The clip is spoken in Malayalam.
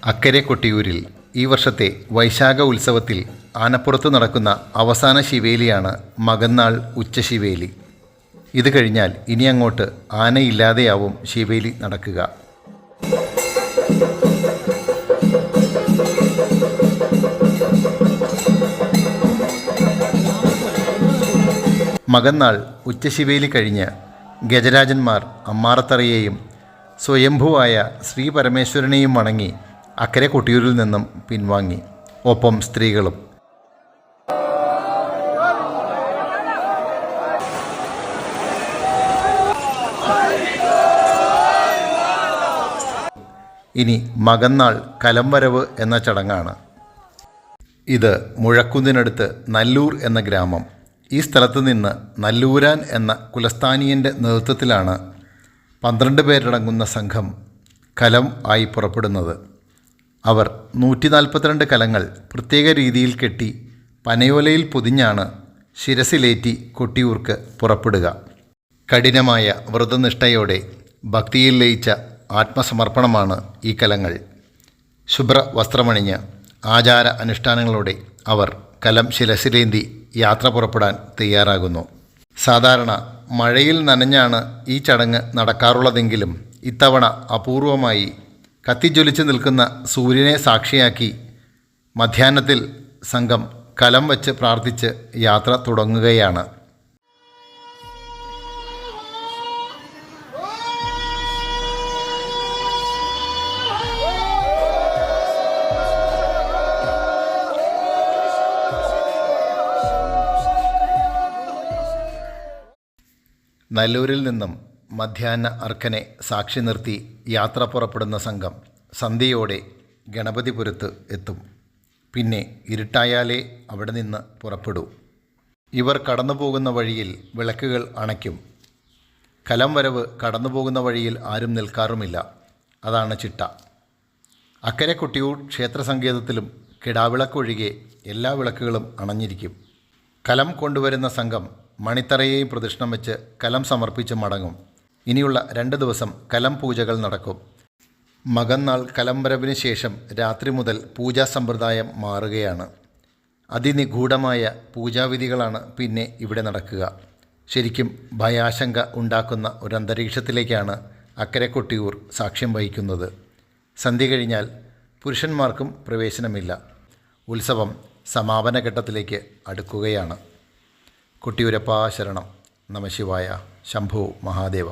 അക്കരെ കൊട്ടിയൂരിൽ ഈ വർഷത്തെ വൈശാഖ ഉത്സവത്തിൽ ആനപ്പുറത്ത് നടക്കുന്ന അവസാന ശിവേലിയാണ് മകന്നാൾ ഉച്ചശിവേലി. ഇത് കഴിഞ്ഞാൽ ഇനി അങ്ങോട്ട് ആനയില്ലാതെയാവും ശിവേലി നടക്കുക. മകന്നാൾ ഉച്ചശിവേലി കഴിഞ്ഞ് ഗജരാജന്മാർ അമ്മാറത്തറയെയും സ്വയംഭുവായ ശ്രീ പരമേശ്വരനെയും വണങ്ങി അക്കരെ കൊട്ടിയൂരിൽ നിന്നും പിൻവാങ്ങി. ഒപ്പം സ്ത്രീകളും. ഇനി മകന്നാൾ കലംവരവ് എന്ന ചടങ്ങാണ്. ഇത് മുഴക്കുന്നിനടുത്ത് നല്ലൂർ എന്ന ഗ്രാമം. ഈ സ്ഥലത്ത് നിന്ന് നല്ലൂരാൻ എന്ന കുലസ്ഥാനീയൻ്റെ നേതൃത്വത്തിലാണ് 12 പേരടങ്ങുന്ന സംഘം കലം ആയി പുറപ്പെടുന്നത്. അവർ 142 കലങ്ങൾ പ്രത്യേക രീതിയിൽ കെട്ടി പനയോലയിൽ പൊതിഞ്ഞാണ് ശിരസിലേറ്റി കൊട്ടിയൂർക്ക് പുറപ്പെടുക. കഠിനമായ വ്രതനിഷ്ഠയോടെ ഭക്തിയിൽ ലയിച്ച ആത്മസമർപ്പണമാണ് ഈ കലങ്ങൾ. ശുഭ്ര വസ്ത്രമണിഞ്ഞ് ആചാര അനുഷ്ഠാനങ്ങളോടെ അവർ കലം ശിരസിലേന്തി യാത്ര പുറപ്പെടാൻ തയ്യാറാകുന്നു. സാധാരണ മഴയിൽ നനഞ്ഞാണ് ഈ ചടങ്ങ് നടക്കാറുള്ളതെങ്കിലും ഇത്തവണ അപൂർവമായി കത്തിജ്വലിച്ച് നിൽക്കുന്ന സൂര്യനെ സാക്ഷിയാക്കി മധ്യാഹ്നത്തിൽ സംഘം കലം വച്ച് പ്രാർത്ഥിച്ച് യാത്ര തുടങ്ങുകയാണ്. നല്ലൂരിൽ നിന്നും മധ്യാഹ്ന അർക്കനെ സാക്ഷി നിർത്തി യാത്ര പുറപ്പെടുന്ന സംഘം സന്ധ്യയോടെ ഗണപതിപുരത്ത് എത്തും. പിന്നെ ഇരുട്ടായാലേ അവിടെ നിന്ന് പുറപ്പെടൂ. ഇവർ കടന്നു പോകുന്ന വഴിയിൽ വിളക്കുകൾ അണയ്ക്കും. കലം വരവ് കടന്നു പോകുന്ന വഴിയിൽ ആരും നിൽക്കാറുമില്ല. അതാണ് ചിട്ട. അക്കരെ കൊട്ടിയൂർ ക്ഷേത്ര സങ്കേതത്തിലും കിടാവിളക്കൊഴികെ എല്ലാ വിളക്കുകളും അണഞ്ഞിരിക്കും. കലം കൊണ്ടുവരുന്ന സംഘം മണിത്തറയെയും പ്രദക്ഷിണം വെച്ച് കലം സമർപ്പിച്ച് മടങ്ങും. ഇനിയുള്ള 2 ദിവസം കലം പൂജകൾ നടക്കും. മകന്നാൾ കലംവരവിന് ശേഷം രാത്രി മുതൽ പൂജാ സമ്പ്രദായം മാറുകയാണ്. അതിനിഗൂഢമായ പൂജാവിധികളാണ് പിന്നെ ഇവിടെ നടക്കുക. ശരിക്കും ഭയാശങ്ക ഉണ്ടാക്കുന്ന ഒരന്തരീക്ഷത്തിലേക്കാണ് അക്കരെ കൊട്ടിയൂർ സാക്ഷ്യം വഹിക്കുന്നത്. സന്ധ്യ കഴിഞ്ഞാൽ പുരുഷന്മാർക്കും പ്രവേശനമില്ല. ഉത്സവം സമാപന ഘട്ടത്തിലേക്ക് അടുക്കുകയാണ്. കൊട്ടിയൂരപ്പാ ശരണം. നമഃശിവായ. ശംഭോ മഹാദേവ.